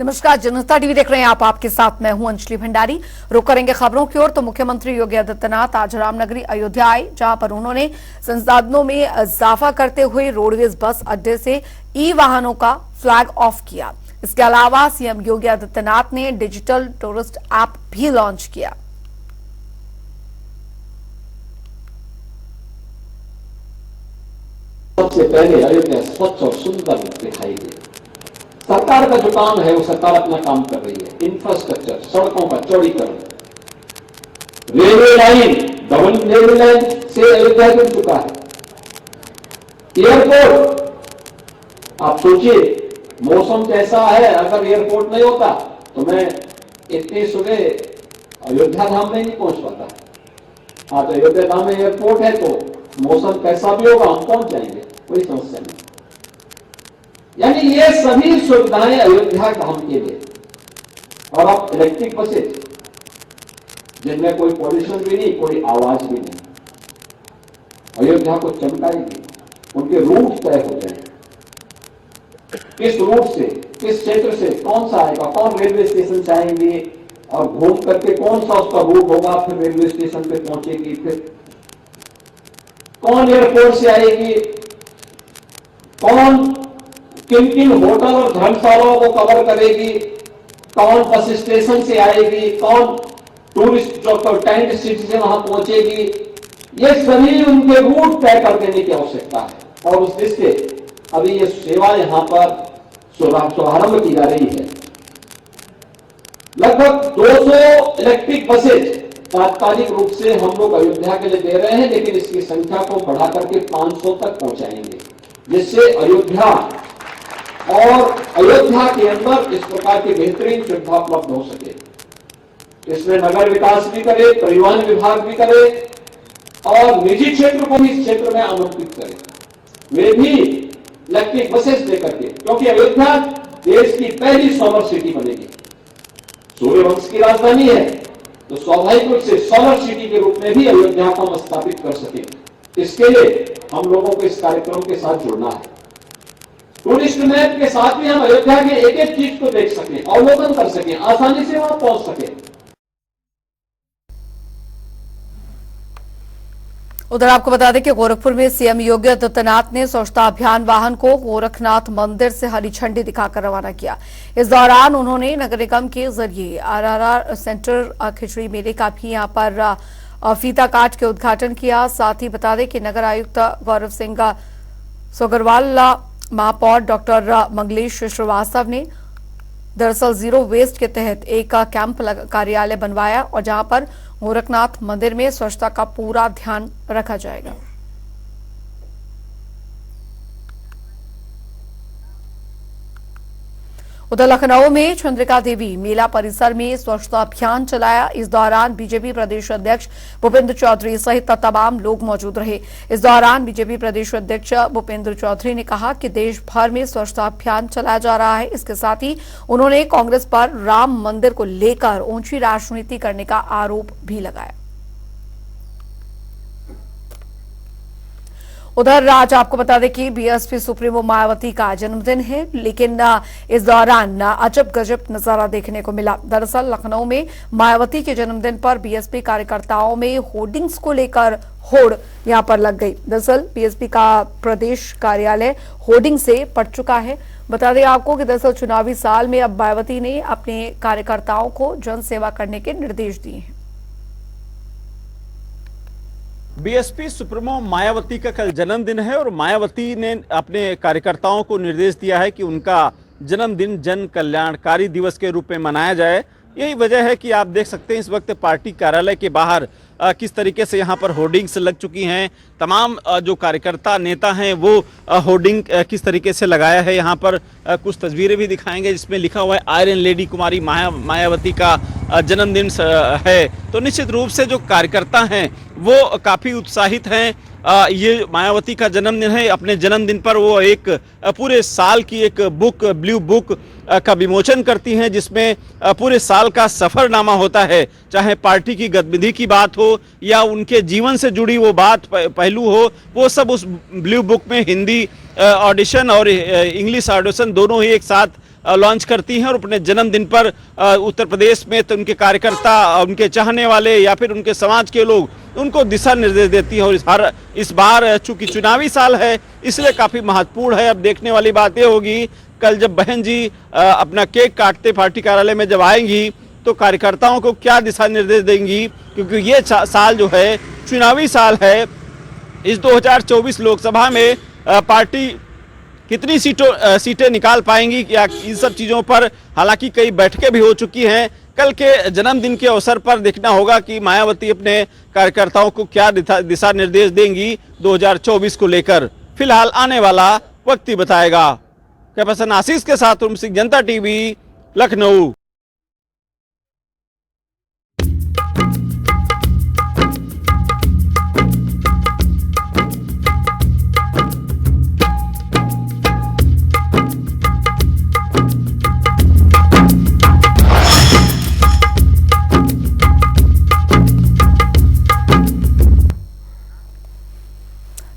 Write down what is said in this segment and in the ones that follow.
नमस्कार, जनता टीवी देख रहे हैं आप। आपके साथ मैं हूं अंजलि भंडारी। रुक करेंगे खबरों की ओर। तो मुख्यमंत्री योगी आदित्यनाथ आज रामनगरी अयोध्या आए, जहां पर उन्होंने संसाधनों में इजाफा करते हुए रोडवेज बस अड्डे से ई वाहनों का फ्लैग ऑफ किया। इसके अलावा सीएम योगी आदित्यनाथ ने डिजिटल टूरिस्ट ऐप भी लॉन्च किया। सबसे पहले अयोध्या स्वच्छ और सुंदर दिखाई दे। सरकार का जो काम है वो सरकार अपना काम कर रही है। इंफ्रास्ट्रक्चर, सड़कों का चौड़ीकरण, railway line, double railway line से अयोध्या जुड़ चुका है। एयरपोर्ट, आप सोचिए मौसम कैसा है, अगर एयरपोर्ट नहीं होता तो मैं इतनी सुबह अयोध्या धाम में नहीं पहुंच पाता। आज अयोध्या धाम में एयरपोर्ट है तो मौसम कैसा भी होगा हम पहुंच जाएंगे, कोई समस्या नहीं। यानी ये सभी सुविधाएं अयोध्या धाम के लिए। और अब इलेक्ट्रिक बसेज जिनमें कोई पॉल्यूशन भी नहीं, कोई आवाज भी नहीं, अयोध्या को चमकाएगी। उनके रूट तय हो जाए, किस रूट से, किस क्षेत्र से कौन सा आएगा, कौन रेलवे स्टेशन से आएंगे और घूम करके कौन सा उसका रूट होगा, फिर रेलवे स्टेशन पे पहुंचेगी, फिर कौन एयरपोर्ट से आएगी, कौन किन किन होटल और धर्मशालाओं को कवर करेगी, कौन बस स्टेशन से आएगी, कौन टूरिस्ट जो टेंट सिटी से वहां पहुंचेगी। ये सभी उनके रूट तय कर देने की आवश्यकता है। और उस दृष्टि से अभी ये सेवा यहां पर शुभारंभ की जा रही है। लगभग 200 इलेक्ट्रिक बसेज तात्कालिक रूप से हम लोग अयोध्या के लिए दे रहे हैं, लेकिन इसकी संख्या को बढ़ा करके 500 तक पहुंचाएंगे, जिससे अयोध्या और अयोध्या के अंदर इस प्रकार की बेहतरीन सुविधा उपलब्ध हो सके। इसमें नगर विकास भी करे, परिवहन विभाग भी करे और निजी क्षेत्र को भी इस क्षेत्र में आमंत्रित करे, वे भी इलेक्ट्रिक बसेस लेकर के, क्योंकि अयोध्या देश की पहली सोलर सिटी बनेगी। सूर्यवंश की राजधानी है तो स्वाभाविक रूप से सोलर सिटी के रूप में भी अयोध्या को हम स्थापित कर सके। इसके लिए हम लोगों को इस कार्यक्रम के साथ जुड़ना है। टूरिस्ट मैप के साथ भी हम अयोध्या के एक एक चीज को देख सकें, अवलोकन कर सकें, आसानी से वहां पहुंच सकें। उधर आपको बता दें कि गोरखपुर में सीएम योगी आदित्यनाथ ने स्वच्छता अभियान वाहन को गोरखनाथ मंदिर से हरी झंडी दिखाकर रवाना किया। इस दौरान उन्होंने नगर निगम के जरिए आरआरआर सेंटर खिचड़ी मेले का भी यहां पर फीता काट के उद्घाटन किया। साथ ही बता दें कि नगर आयुक्त गौरव सिंह सोगरवाल, महापौर डॉक्टर मंगलेश श्रीवास्तव ने दरअसल जीरो वेस्ट के तहत एक कैंप कार्यालय बनवाया और जहां पर गोरखनाथ मंदिर में स्वच्छता का पूरा ध्यान रखा जाएगा। उधर लखनऊ में चंद्रिका देवी मेला परिसर में स्वच्छता अभियान चलाया। इस दौरान बीजेपी प्रदेश अध्यक्ष भूपेंद्र चौधरी सहित तमाम लोग मौजूद रहे। इस दौरान बीजेपी प्रदेश अध्यक्ष भूपेंद्र चौधरी ने कहा कि देश भर में स्वच्छता अभियान चलाया जा रहा है। इसके साथ ही उन्होंने कांग्रेस पर राम मंदिर को लेकर ऊंची राजनीति करने का आरोप भी लगाया। उधर आज आपको बता दें कि बीएसपी सुप्रीमो मायावती का जन्मदिन है, लेकिन इस दौरान अजब गजब नजारा देखने को मिला। दरअसल लखनऊ में मायावती के जन्मदिन पर बीएसपी कार्यकर्ताओं में होर्डिंग्स को लेकर होड़ यहां पर लग गई। दरअसल बीएसपी का प्रदेश कार्यालय होर्डिंग से पट चुका है। बता दें आपको कि दरअसल चुनावी साल में अब मायावती ने अपने कार्यकर्ताओं को जनसेवा करने के निर्देश दिए हैं। बीएसपी सुप्रीमो मायावती का कल जन्मदिन है और मायावती ने अपने कार्यकर्ताओं को निर्देश दिया है कि उनका जन्मदिन जन कल्याणकारी दिवस के रूप में मनाया जाए। यही वजह है कि आप देख सकते हैं इस वक्त पार्टी कार्यालय के बाहर किस तरीके से यहाँ पर होर्डिंग्स लग चुकी हैं। तमाम जो कार्यकर्ता नेता हैं वो होर्डिंग किस तरीके से लगाया है। यहाँ पर कुछ तस्वीरें भी दिखाएंगे जिसमें लिखा हुआ है आयरन लेडी कुमारी मायावती का जन्मदिन है। तो निश्चित रूप से जो कार्यकर्ता हैं वो काफ़ी उत्साहित हैं। ये मायावती का जन्मदिन है। अपने जन्मदिन पर वो एक पूरे साल की एक बुक, ब्लू बुक का विमोचन करती हैं, जिसमें पूरे साल का सफरनामा होता है, चाहे पार्टी की गतिविधि की बात हो या उनके जीवन से जुड़ी वो बात पहलू हो, वो सब उस ब्लू बुक में हिंदी ऑडिशन और इंग्लिश ऑडिशन दोनों ही एक साथ लॉन्च करती हैं और अपने जन्मदिन पर उत्तर प्रदेश में तो उनके कार्यकर्ता, उनके चाहने वाले या फिर उनके समाज के लोग उनको दिशा निर्देश देती है। और इस बार चूंकि चुनावी साल है इसलिए काफी महत्वपूर्ण है। अब देखने वाली बात यह होगी कल जब बहन जी अपना केक काटते पार्टी कार्यालय में जब आएंगी तो कार्यकर्ताओं को क्या दिशा निर्देश देंगी, क्योंकि ये साल जो है चुनावी साल है। इस 2024 लोकसभा में पार्टी कितनी सीटें निकाल पाएंगी या इन सब चीजों पर हालांकि कई बैठकें भी हो चुकी हैं। कल के जन्मदिन के अवसर पर देखना होगा कि मायावती अपने कार्यकर्ताओं को क्या दिशा निर्देश देंगी 2024 को लेकर। फिलहाल आने वाला वक्त ही बताएगा। कैमरामैन आशीष के साथ उम सिंह, जनता टीवी, लखनऊ।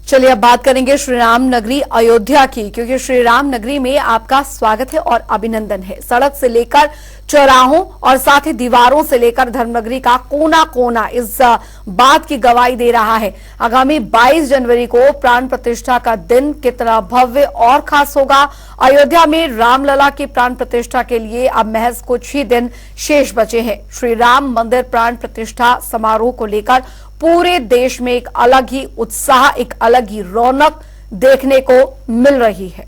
चलिए अब बात करेंगे श्री राम नगरी अयोध्या की, क्योंकि श्री राम नगरी में आपका स्वागत है और अभिनंदन है। सड़क से लेकर चौराहों और साथ ही दीवारों से लेकर धर्मनगरी का कोना कोना इस बात की गवाही दे रहा है। आगामी 22 जनवरी को प्राण प्रतिष्ठा का दिन कितना भव्य और खास होगा। अयोध्या में रामलला की प्राण प्रतिष्ठा के लिए अब महज कुछ ही दिन शेष बचे हैं। श्री राम मंदिर प्राण प्रतिष्ठा समारोह को लेकर पूरे देश में एक अलग ही उत्साह, एक अलग ही रौनक देखने को मिल रही है।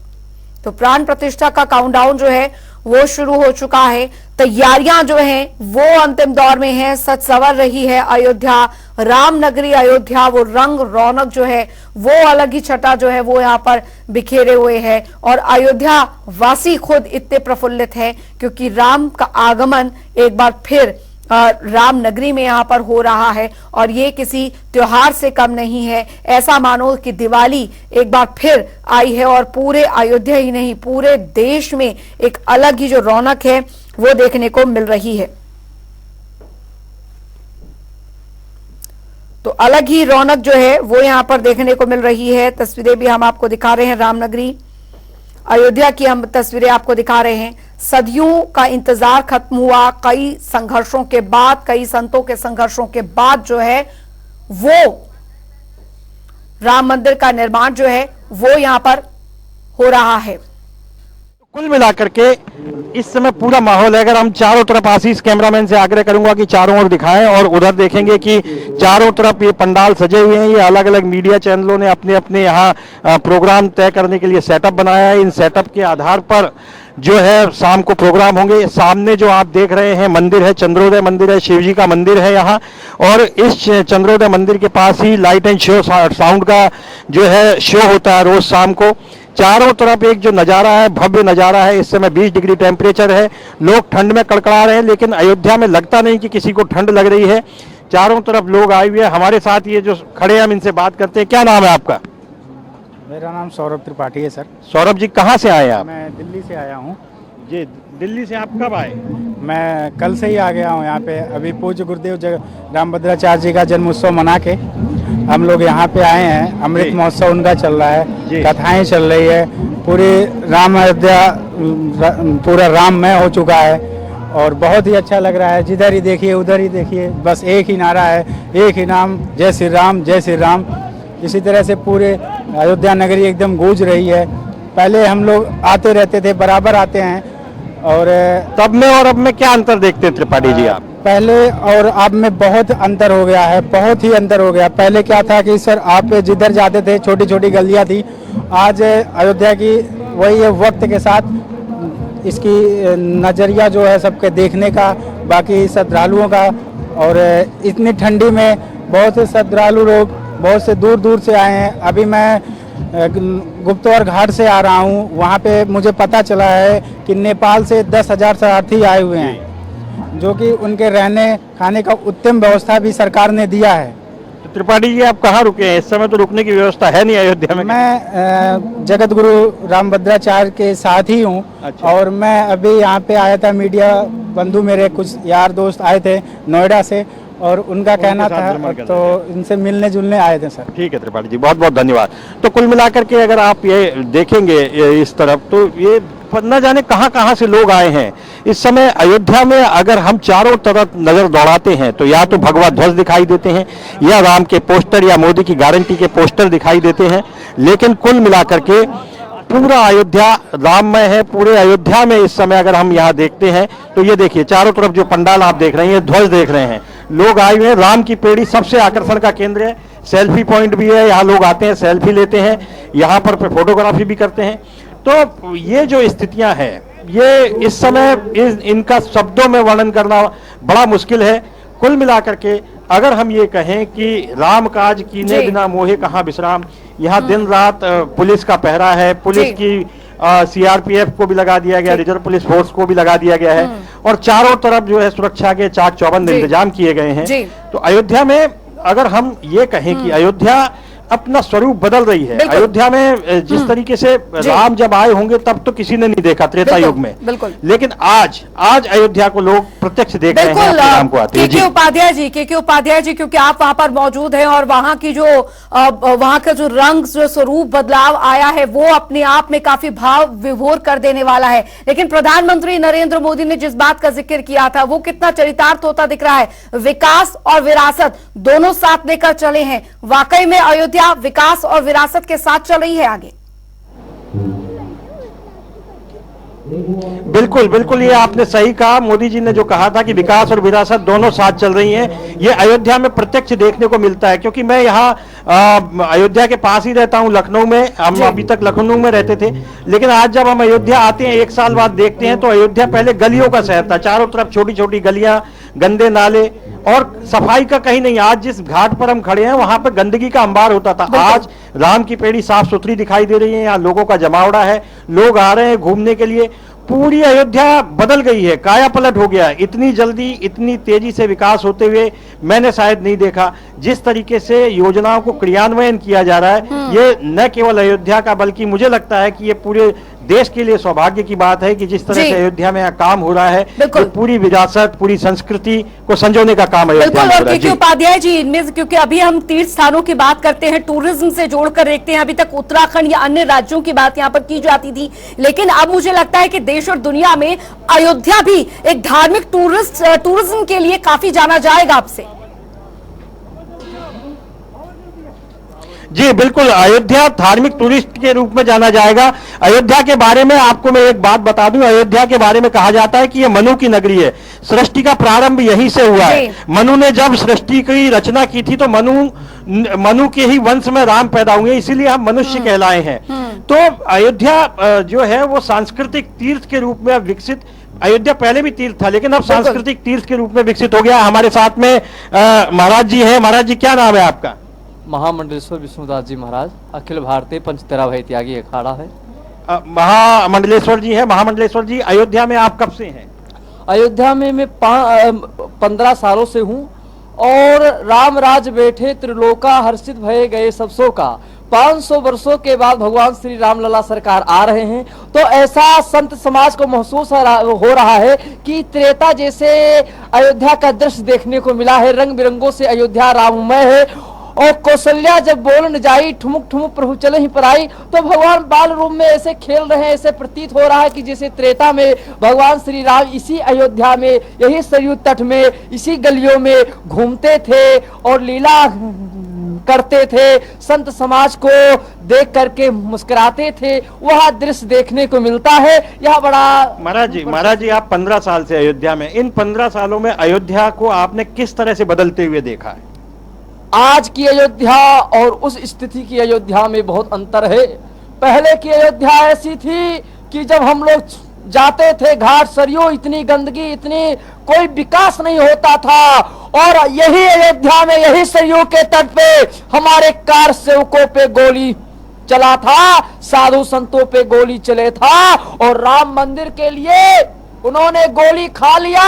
तो प्राण प्रतिष्ठा का काउंटडाउन जो है वो शुरू हो चुका है। तैयारियां जो हैं वो अंतिम दौर में हैं। सज संवर रही है अयोध्या, रामनगरी अयोध्या। वो रंग रौनक जो है वो अलग ही छटा जो है वो यहाँ पर बिखेरे हुए है। और अयोध्या वासी खुद इतने प्रफुल्लित हैं क्योंकि राम का आगमन एक बार फिर राम नगरी में यहाँ पर हो रहा है और ये किसी त्योहार से कम नहीं है। ऐसा मानो कि दिवाली एक बार फिर आई है और पूरे अयोध्या ही नहीं पूरे देश में एक अलग ही जो रौनक है वो देखने को मिल रही है। तो अलग ही रौनक जो है वो यहाँ पर देखने को मिल रही है। तस्वीरें भी हम आपको दिखा रहे हैं। रामनगरी अयोध्या की हम तस्वीरें आपको दिखा रहे हैं। सदियों का इंतजार खत्म हुआ। कई संघर्षों के बाद, कई संतों के संघर्षों के बाद जो है वो राम मंदिर का निर्माण जो है वो यहां पर हो रहा है। कुल मिलाकर के इस समय पूरा माहौल है। अगर हम चारों तरफ, आशीष कैमरामैन से आग्रह करूंगा कि चारों ओर दिखाएं और उधर देखेंगे कि चारों तरफ ये पंडाल सजे हुए हैं। ये अलग अलग मीडिया चैनलों ने अपने अपने यहाँ प्रोग्राम तय करने के लिए सेटअप बनाया है। इन सेटअप के आधार पर जो है शाम को प्रोग्राम होंगे। सामने जो आप देख रहे हैं मंदिर है, चंद्रोदय मंदिर है, शिव जी का मंदिर है यहाँ। और इस चंद्रोदय मंदिर के पास ही लाइट एंड शो साउंड का जो है शो होता है रोज शाम को। चारों तरफ एक जो नज़ारा है, भव्य नज़ारा है। इस समय 20 डिग्री टेम्परेचर है। लोग ठंड में कड़कड़ा रहे हैं, लेकिन अयोध्या में लगता नहीं कि किसी को ठंड लग रही है। चारों तरफ लोग आए हुए हैं। हमारे साथ ये जो खड़े हैं हम इनसे बात करते हैं। क्या नाम है आपका? मेरा नाम सौरभ त्रिपाठी है सर। सौरभ जी, कहाँ से आए आप? मैं दिल्ली से आया हूँ। जी, दिल्ली से आप कब आए? मैं कल से ही आ गया हूँ यहाँ पे। अभी पूज्य गुरुदेव रामभद्राचार्य जी का जन्म उत्सव मना के हम लोग यहाँ पे आए हैं। अमृत महोत्सव उनका चल रहा है, कथाएं चल रही है। पूरी राम अयोध्या पूरा राममय हो चुका है और बहुत ही अच्छा लग रहा है। जिधर ही देखिए उधर ही देखिए बस एक ही नारा है, एक ही नाम, जय श्री राम, जय श्री राम। इसी तरह से पूरे अयोध्या नगरी एकदम गूंज रही है। पहले हम लोग आते रहते थे, बराबर आते हैं। और तब में और अब में क्या अंतर देखते हैं त्रिपाठी जी आप? पहले और अब में बहुत अंतर हो गया है, बहुत ही अंतर हो गया। पहले क्या था कि सर आप जिधर जाते थे छोटी छोटी गलियां थी। आज अयोध्या की वही है, वक्त के साथ इसकी नज़रिया जो है सबके देखने का, बाकी श्रद्धालुओं का। और इतनी ठंडी में बहुत से श्रद्धालु लोग बहुत से दूर दूर से आए हैं। अभी मैं गुप्तवार घाट से आ रहा हूँ। वहाँ पे मुझे पता चला है कि नेपाल से 10,000 शरणार्थी आए हुए हैं, जो कि उनके रहने खाने का उत्तम व्यवस्था भी सरकार ने दिया है। तो त्रिपाठी जी आप कहाँ रुके हैं? इस समय तो रुकने की व्यवस्था है नहीं अयोध्या में। मैं जगत गुरु रामभद्राचार्य के साथ ही हूँ। अच्छा। और मैं अभी यहाँ पे आया था, मीडिया बंधु मेरे कुछ यार दोस्त आए थे नोएडा से और उनका कहना था, तो इनसे मिलने जुलने आए थे सर। ठीक है त्रिपाठी जी, बहुत बहुत धन्यवाद। तो कुल मिलाकर के अगर आप ये देखेंगे इस तरफ, तो ये न जाने कहां कहां से लोग आए हैं। इस समय अयोध्या में अगर हम चारों तरफ नजर दौड़ाते हैं तो या तो भगवा ध्वज दिखाई देते हैं, या राम के पोस्टर या मोदी की गारंटी के पोस्टर दिखाई देते हैं, लेकिन कुल मिलाकर के पूरा अयोध्या राममय है। पूरे अयोध्या में इस समय अगर हम यहाँ देखते हैं तो ये देखिए चारों तरफ जो पंडाल आप देख रहे हैं, ध्वज देख रहे हैं, लोग आए हुए हैं। राम की पेड़ी सबसे आकर्षण का केंद्र है, सेल्फी पॉइंट भी है, यहाँ लोग आते हैं, सेल्फी लेते हैं, यहाँ पर फोटोग्राफी भी करते हैं। तो ये जो स्थितियां हैं, ये इस समय इनका शब्दों में वर्णन करना बड़ा मुश्किल है। कुल मिलाकर के अगर हम ये कहें कि राम काज कीने बिना मोहे कहाँ विश्राम, यहाँ दिन रात पुलिस का पहरा है, पुलिस की सीआरपीएफ को भी लगा दिया गया, रिजर्व पुलिस फोर्स को भी लगा दिया गया है, और चारों तरफ जो है सुरक्षा के चाक चौबंद इंतजाम किए गए हैं। तो अयोध्या में अगर हम ये कहें कि अयोध्या अपना स्वरूप बदल रही है, अयोध्या में जिस तरीके से राम जब आए होंगे तब तो किसी ने नहीं देखा त्रेता युग में, लेकिन आज अयोध्या को लोग प्रत्यक्ष देख रहे हैं राम को आते। के उपाध्याय जी, क्योंकि आप वहां पर मौजूद हैं और वहां की जो वहां का जो रंग, जो स्वरूप बदलाव आया है वो अपने आप में काफी भाव विभोर कर देने वाला है। लेकिन प्रधानमंत्री नरेंद्र मोदी ने जिस बात का जिक्र किया था वो कितना चरितार्थ होता दिख रहा है। विकास और विरासत दोनों साथ लेकर चले हैं। वाकई में अयोध्या विकास और विरासत के साथ चल रही है आगे। बिल्कुल बिल्कुल, ये आपने सही कहा। मोदी जी ने जो कहा था कि विकास और विरासत दोनों साथ चल रही हैं, ये अयोध्या में प्रत्यक्ष देखने को मिलता है। क्योंकि मैं यहाँ अयोध्या के पास ही रहता हूँ, लखनऊ में। हम अभी तक लखनऊ में रहते थे, लेकिन आज जब हम अयोध्या आते हैं, 1 साल बाद देखते हैं, तो अयोध्या पहले गलियों का शहर था। चारों तरफ छोटी छोटी गलियां, गंदे नाले, और सफाई का कहीं नहीं। आज जिस घाट पर हम खड़े हैं वहां पर गंदगी का अंबार होता था। आज राम की पेड़ी साफ सुथरी दिखाई दे रही है, यहाँ लोगों का जमावड़ा है, लोग आ रहे हैं घूमने के लिए। पूरी अयोध्या बदल गई है, काया पलट हो गया है। इतनी जल्दी, इतनी तेजी से विकास होते हुए मैंने शायद नहीं देखा। जिस तरीके से योजनाओं को क्रियान्वयन किया जा रहा है, ये न केवल अयोध्या का बल्कि मुझे लगता है कि ये पूरे देश के लिए सौभाग्य की बात है कि जिस तरह से अयोध्या में काम हो रहा है, तो पूरी विरासत, पूरी संस्कृति को संजोने का काम अयोध्या में हो रहा है। उपाध्याय जी, इनमें क्योंकि अभी हम तीर्थ स्थानों की बात करते हैं, टूरिज्म से जोड़कर देखते हैं, अभी तक उत्तराखंड या अन्य राज्यों की बात यहाँ पर की जाती थी, लेकिन अब मुझे लगता है कि देश और दुनिया में अयोध्या भी एक धार्मिक टूरिज्म के लिए काफी जाना जाएगा आपसे। जी बिल्कुल, अयोध्या धार्मिक टूरिस्ट के रूप में जाना जाएगा। अयोध्या के बारे में आपको मैं एक बात बता दूं, अयोध्या के बारे में कहा जाता है कि ये मनु की नगरी है। सृष्टि का प्रारंभ यहीं से हुआ है। मनु ने जब सृष्टि की रचना की थी तो मनु के ही वंश में राम पैदा हुए, इसीलिए हम मनुष्य कहलाए हैं। तो अयोध्या जो है वो सांस्कृतिक तीर्थ के रूप में विकसित, अयोध्या पहले भी तीर्थ था लेकिन अब सांस्कृतिक तीर्थ के रूप में विकसित हो गया। हमारे साथ में महाराज जी हैं। महाराज जी, क्या नाम है आपका? महामंडलेश्वर विष्णुदास जी महाराज, अखिल भारतीय पंचतेरा भाई त्यागी अखाड़ा है। महामंडलेश्वर जी है। महामंडलेश्वर जी, अयोध्या में आप कब से हैं? अयोध्या में मैं 15 सालों से हूँ, और राम राज बैठे त्रिलोका, हर्षित भये गए सब सो का। 500 वर्षों के बाद भगवान श्री राम लला सरकार आ रहे हैं, तो ऐसा संत समाज को महसूस हो रहा है कि त्रेता जैसे अयोध्या का दृश्य देखने को मिला है। रंग बिरंगों से अयोध्या राममय है। और कौशल्या जब बोल न जाई, ठुमुक ठुमुक प्रभु चले ही पर आई, तो भगवान बाल रूप में ऐसे खेल रहे हैं, ऐसे प्रतीत हो रहा है कि जैसे त्रेता में भगवान श्री राम इसी अयोध्या में, यही सरयू तट में, इसी गलियों में घूमते थे और लीला करते थे, संत समाज को देख करके मुस्कुराते थे। वह दृश्य देखने को मिलता है। यह बड़ा महाराज जी आप 15 साल से अयोध्या में, इन 15 सालों में अयोध्या को आपने किस तरह से बदलते हुए देखा है? आज की अयोध्या और उस स्थिति की अयोध्या में बहुत अंतर है। पहले की अयोध्या ऐसी थी कि जब हम लोग जाते थे घाट सरयू, इतनी गंदगी, इतनी कोई विकास नहीं होता था। और यही अयोध्या में, यही सरयू के तट पे हमारे कार सेवकों पे गोली चला था, साधु संतों पे गोली चले था, और राम मंदिर के लिए उन्होंने गोली खा लिया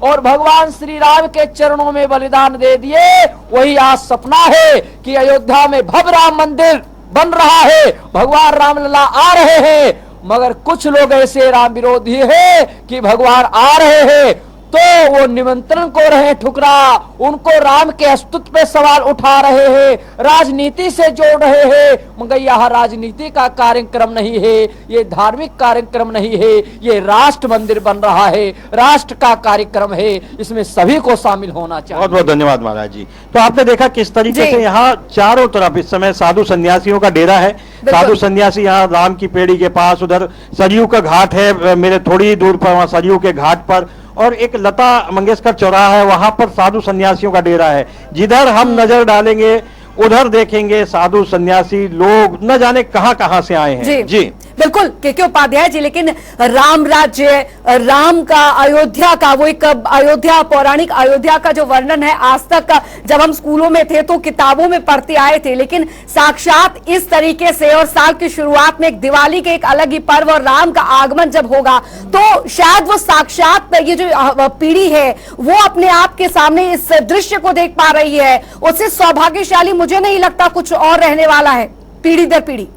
और भगवान श्री राम के चरणों में बलिदान दे दिए। वही आज सपना है कि अयोध्या में भव्य राम मंदिर बन रहा है, भगवान रामलला आ रहे हैं, मगर कुछ लोग ऐसे राम विरोधी हैं कि भगवान आ रहे हैं तो वो निमंत्रण को रहे ठुकरा, उनको राम के अस्तित्व पे सवाल उठा रहे हैं, राजनीति से जोड़ रहे हैं। मगर यह राजनीति का कार्यक्रम नहीं है, ये धार्मिक कार्यक्रम नहीं है, ये राष्ट्र मंदिर बन रहा है, राष्ट्र का कार्यक्रम है, इसमें सभी को शामिल होना चाहिए। बहुत बहुत धन्यवाद महाराज जी। तो आपने देखा किस तरीके से यहाँ चारों तरफ इस समय साधु सन्यासियों का डेरा है। साधु सन्यासी यहाँ राम की पेड़ी के पास, उधर सरयू का घाट है मेरे थोड़ी ही दूर पर, वहाँ सरयू के घाट पर, और एक लता मंगेशकर चौराहा है, वहां पर साधु सन्यासियों का डेरा है। जिधर हम नजर डालेंगे उधर देखेंगे साधु सन्यासी लोग न जाने कहां कहां से आए हैं। जी बिल्कुल के उपाध्याय जी, लेकिन राम राज्य, राम का, अयोध्या का, वो एक अयोध्या, पौराणिक अयोध्या का जो वर्णन है आज तक जब हम स्कूलों में थे तो किताबों में पढ़ते आए थे, लेकिन साक्षात इस तरीके से, और साल की शुरुआत में एक दिवाली के एक अलग ही पर्व और राम का आगमन जब होगा तो शायद वो साक्षात ये जो पीढ़ी है वो अपने आप के सामने इस दृश्य को देख पा रही है। उससे सौभाग्यशाली मुझे नहीं लगता कुछ और रहने वाला है पीढ़ी दर पीढ़ी।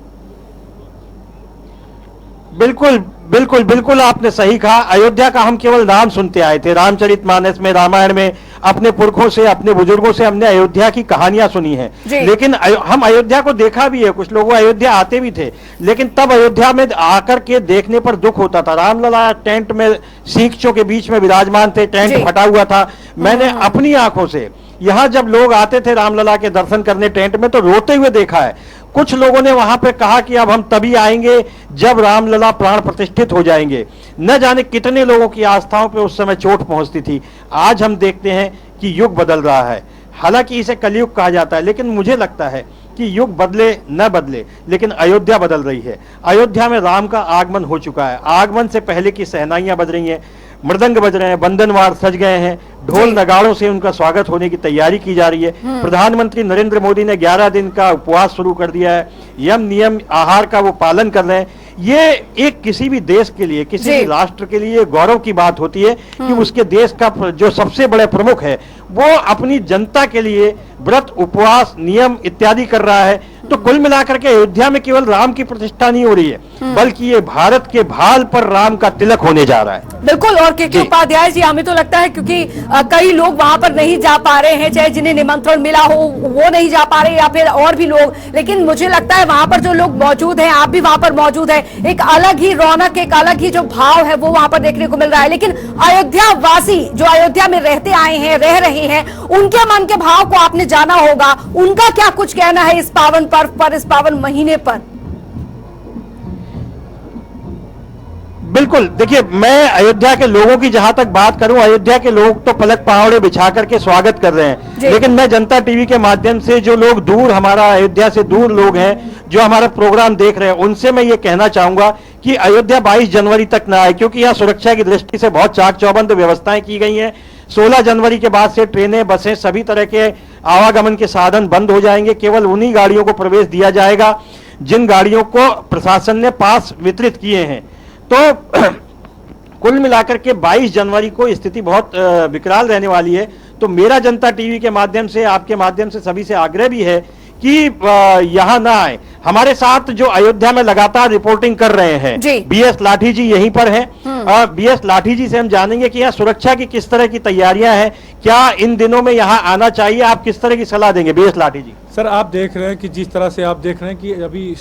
बिल्कुल बिल्कुल बिल्कुल आपने सही कहा। अयोध्या का हम केवल नाम सुनते आए थे, रामचरितमानस में, रामायण में, अपने पुरखों से, अपने बुजुर्गों से हमने अयोध्या की कहानियां सुनी हैं, लेकिन हम अयोध्या को देखा भी है, कुछ लोग अयोध्या आते भी थे, लेकिन तब अयोध्या में आकर के देखने पर दुख होता था। रामलला टेंट में सीखचों के बीच में विराजमान थे, टेंट फटा हुआ था। मैंने अपनी आंखों से यहाँ जब लोग आते थे रामलला के दर्शन करने टेंट में तो रोते हुए देखा है। कुछ लोगों ने वहां पे कहा कि अब हम तभी आएंगे जब रामलला प्राण प्रतिष्ठित हो जाएंगे। न जाने कितने लोगों की आस्थाओं पे उस समय चोट पहुंचती थी। आज हम देखते हैं कि युग बदल रहा है, हालांकि इसे कलयुग कहा जाता है, लेकिन मुझे लगता है कि युग बदले न बदले लेकिन अयोध्या बदल रही है। अयोध्या में राम का आगमन हो चुका है। आगमन से पहले की सहनाइयां बज रही हैं, मृदंग बज रहे हैं, बंधनवार सज गए हैं, ढोल नगाड़ों से उनका स्वागत होने की तैयारी की जा रही है। प्रधानमंत्री नरेंद्र मोदी ने 11 दिन का उपवास शुरू कर दिया है, यम नियम आहार का वो पालन कर रहे हैं। ये एक किसी भी देश के लिए, किसी भी राष्ट्र के लिए गौरव की बात होती है कि उसके देश का जो सबसे बड़े प्रमुख है वो अपनी जनता के लिए व्रत, उपवास, नियम इत्यादि कर रहा है। तो कुल मिलाकर के अयोध्या में केवल राम की प्रतिष्ठा नहीं हो रही है, बल्कि ये भारत के भाल पर राम का तिलक होने जा रहा है। बिल्कुल। और के उपाध्याय जी, हमें तो लगता है क्योंकि कई लोग वहां पर नहीं जा पा रहे हैं, चाहे जिन्हें निमंत्रण मिला हो वो नहीं जा पा रहे या फिर और भी लोग, लेकिन मुझे लगता है वहां पर जो लोग मौजूद हैं, आप भी वहां पर मौजूद है, एक अलग ही रौनक, एक अलग ही जो भाव है वो वहां पर देखने को मिल रहा है। लेकिन अयोध्या वासी जो अयोध्या में रहते आए हैं, रह रहे हैं, उनके मन के भाव को आपने जाना होगा। उनका क्या कुछ कहना है इस पावन पर्व पर, इस पावन महीने पर? बिल्कुल, देखिए मैं अयोध्या के लोगों की जहां तक बात करूं, अयोध्या के लोग तो पलक पहाड़े बिछा करके स्वागत कर रहे हैं, लेकिन मैं जनता टीवी के माध्यम से जो लोग दूर, हमारा अयोध्या से दूर लोग हैं जो हमारा प्रोग्राम देख रहे हैं, उनसे मैं ये कहना चाहूंगा कि अयोध्या 22 जनवरी तक ना आए, क्योंकि यहाँ सुरक्षा की दृष्टि से बहुत चाक चौबंद व्यवस्थाएं की गई हैं। 16 जनवरी के बाद से ट्रेनें, बसें, सभी तरह के आवागमन के साधन बंद हो जाएंगे। केवल उन्हीं गाड़ियों को प्रवेश दिया जाएगा जिन गाड़ियों को प्रशासन ने पास वितरित किए हैं। तो कुल मिलाकर के 22 जनवरी को स्थिति बहुत विकराल रहने वाली है। तो मेरा जनता टीवी के माध्यम से, आपके माध्यम से सभी से आग्रह भी है कि यहाँ ना आए। हमारे साथ जो अयोध्या में लगातार रिपोर्टिंग कर रहे हैं बीएस लाठी जी यहीं पर हैं, और बीएस लाठी जी से हम जानेंगे कि यहाँ सुरक्षा की किस तरह की तैयारियां हैं, क्या इन दिनों में यहाँ आना चाहिए, आप किस तरह की सलाह देंगे बीएस लाठी जी? सर, आप देख रहे हैं कि जिस तरह से आप देख रहे हैं कि अभी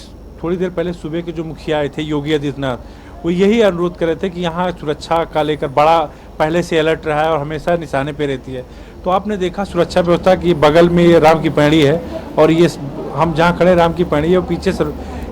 थोड़ी देर पहले सुबह के जो मुखिया आए थे योगी आदित्यनाथ, वो यही अनुरोध कर रहे थे कि यहाँ सुरक्षा का लेकर बड़ा पहले से अलर्ट रहा है और हमेशा निशाने पे रहती है। तो आपने देखा सुरक्षा व्यवस्था की बगल में ये राम की पैड़ी है और ये हम जहाँ खड़े राम की पैड़ी है और पीछे से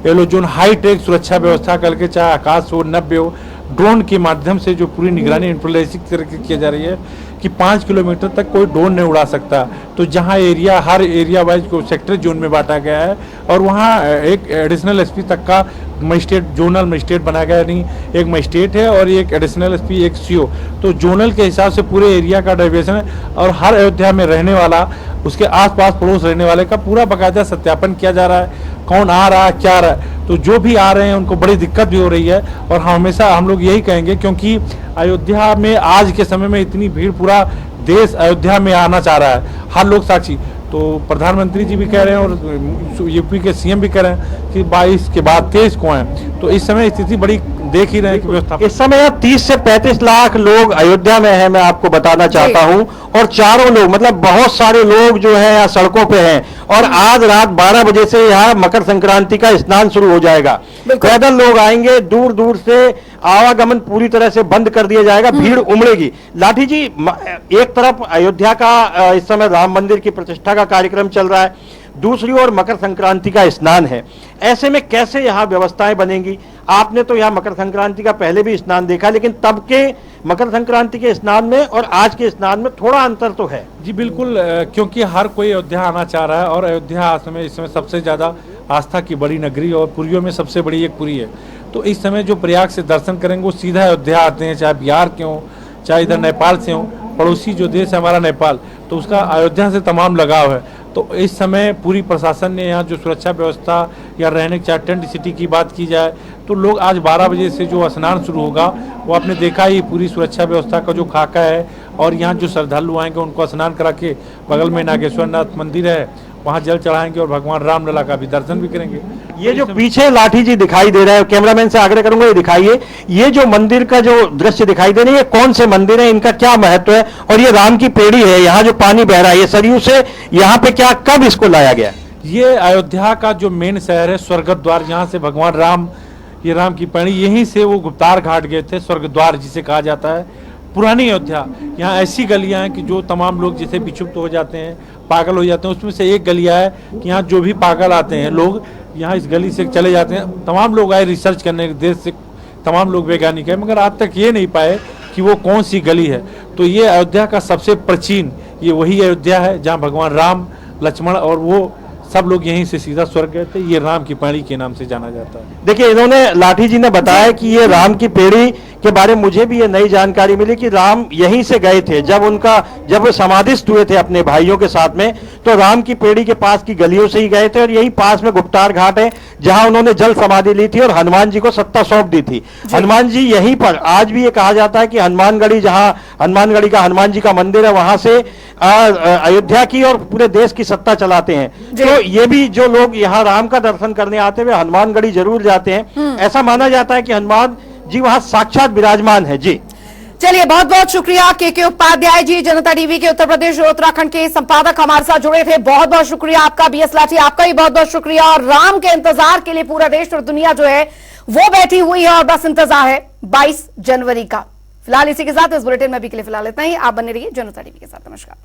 येलो जोन हाईटेक सुरक्षा व्यवस्था करके, चाहे आकाश हो, नभ्य हो, ड्रोन के माध्यम से जो पूरी निगरानी इंट्रोलेसिक तरीके की जा रही है कि 5 किलोमीटर तक कोई ड्रोन नहीं उड़ा सकता। तो जहां एरिया, हर एरिया वाइज को सेक्टर जोन में बांटा गया है और वहां एक एडिशनल एसपी तक का मजिस्ट्रेट, जोनल मजिस्ट्रेट बनाया गया, नहीं एक मजिस्ट्रेट है और एक एडिशनल एसपी, एक सीओ। तो जोनल के हिसाब से पूरे एरिया का डाइवर्सन है और हर अयोध्या में रहने वाला, उसके आसपास पड़ोस रहने वाले का पूरा बाकायदा सत्यापन किया जा रहा है, कौन आ रहा है, क्या रहा है। तो जो भी आ रहे हैं उनको बड़ी दिक्कत भी हो रही है और हमेशा हम लोग यही कहेंगे, क्योंकि अयोध्या में आज के समय में इतनी भीड़, पूरा देश अयोध्या में आना चाह रहा है, हर लोग साक्षी। तो प्रधानमंत्री जी भी कह रहे हैं और यूपी के सीएम भी कह रहे हैं कि 22 के बाद 23 को हैं। तो इस समय स्थिति बड़ी देख ही रहे हैं कि व्यवस्था इस समय 30 से 35 लाख लोग अयोध्या में हैं, मैं आपको बताना चाहता हूं, और चारों लोग मतलब बहुत सारे लोग जो हैं यहाँ सड़कों पे हैं, और आज रात 12 बजे से यहाँ मकर संक्रांति का स्नान शुरू हो जाएगा। पैदल लोग आएंगे, दूर दूर से आवागमन पूरी तरह से बंद कर दिया जाएगा, भीड़ उमड़ेगी। लाठी जी, एक तरफ अयोध्या का इस समय राम मंदिर की प्रतिष्ठा का कार्यक्रम चल रहा है, दूसरी ओर मकर संक्रांति का स्नान है, ऐसे में कैसे यहाँ व्यवस्थाएं बनेंगी? आपने तो यहाँ मकर संक्रांति का पहले भी स्नान देखा, लेकिन तब के मकर संक्रांति के स्नान में और आज के स्नान में थोड़ा अंतर तो है। जी बिल्कुल, क्योंकि हर कोई अयोध्या आना चाह रहा है और अयोध्या इस समय सबसे ज़्यादा आस्था की बड़ी नगरी और पुरियों में सबसे बड़ी एक पुरी है। तो इस समय जो प्रयाग से दर्शन करेंगे वो सीधा अयोध्या आते हैं, चाहे बिहार के हों, चाहे इधर नेपाल से हों। पड़ोसी जो देश है हमारा नेपाल, तो उसका अयोध्या से तमाम लगाव है। तो इस समय पूरी प्रशासन ने यहाँ जो सुरक्षा व्यवस्था या रहने चाहे टेंट सिटी की बात की जाए, तो लोग आज 12 बजे से जो स्नान शुरू होगा वो आपने देखा ही, पूरी सुरक्षा व्यवस्था का जो खाका है, और यहाँ जो श्रद्धालु आएंगे उनको स्नान करा के बगल में नागेश्वर नाथ मंदिर है वहाँ जल चढ़ाएंगे और भगवान रामलला का भी दर्शन भी करेंगे। ये जो पीछे लाठी जी दिखाई दे रहा है, कैमरामैन से आग्रह करूंगा ये दिखाइए, ये जो मंदिर का जो दृश्य दिखाई दे रहा है, ये कौन से मंदिर है, इनका क्या महत्व है? और ये राम की पेड़ी है, यहाँ जो पानी बह रहा है ये सरयू से, यहाँ पे क्या कब इसको लाया गया? ये अयोध्या का जो मेन शहर है स्वर्ग द्वार, यहाँ से भगवान राम, ये राम की पेड़ी, यहीं से वो गुप्तार घाट गए थे, स्वर्ग द्वार जिसे कहा जाता है। पुरानी अयोध्या, यहाँ ऐसी गलियां हैं कि जो तमाम लोग जिसे विक्षुब्ध हो जाते हैं, पागल हो जाते हैं, उसमें से एक गलियां है कि यहाँ जो भी पागल आते हैं लोग यहाँ इस गली से चले जाते हैं। तमाम लोग आए रिसर्च करने, देश से तमाम लोग वैज्ञानिक है, मगर आज तक ये नहीं पाए कि वो कौन सी गली है। तो ये अयोध्या का सबसे प्राचीन, ये वही अयोध्या है जहाँ भगवान राम, लक्ष्मण और वो सब लोग यहीं से सीधा स्वर्ग गए थे। ये राम की पेड़ी के नाम से जाना जाता है। देखिए, इन्होंने लाठी जी ने बताया कि ये राम की पेड़ी के बारे में मुझे भी ये नई जानकारी मिली कि राम यहीं से गए थे जब वो समाधिस्थ हुए थे अपने भाइयों के साथ में, तो राम की पेड़ी के पास की गलियों से ही गए थे, और यही पास में गुप्तार घाट है जहां उन्होंने जल समाधि ली थी और हनुमान जी को सत्ता सौंप दी थी। हनुमान जी यहीं पर, आज भी ये कहा जाता है कि हनुमानगढ़ी, जहां हनुमानगढ़ी का हनुमान जी का मंदिर है, वहां से अयोध्या की और पूरे देश की सत्ता चलाते हैं। तो ये भी जो लोग यहाँ राम का दर्शन करने आते हैं वे हनुमानगढ़ी जरूर जाते हैं। ऐसा माना जाता है कि हनुमान जी वहां साक्षात विराजमान है। जी चलिए, बहुत बहुत शुक्रिया के उपाध्याय जी, जनता टीवी के उत्तर प्रदेश और उत्तराखंड के संपादक हमारे साथ जुड़े थे। बहुत बहुत शुक्रिया आपका। बीएस लाठी, आपका भी बहुत बहुत शुक्रिया। और राम के इंतजार के लिए पूरा देश और दुनिया जो है वो बैठी हुई है और बस इंतजार है 22 जनवरी का। फिलहाल इसी के साथ इस बुलेटिन में अभी के लिए फिलहाल इतना ही। आप बने रहिए जनता टीवी के साथ। नमस्कार।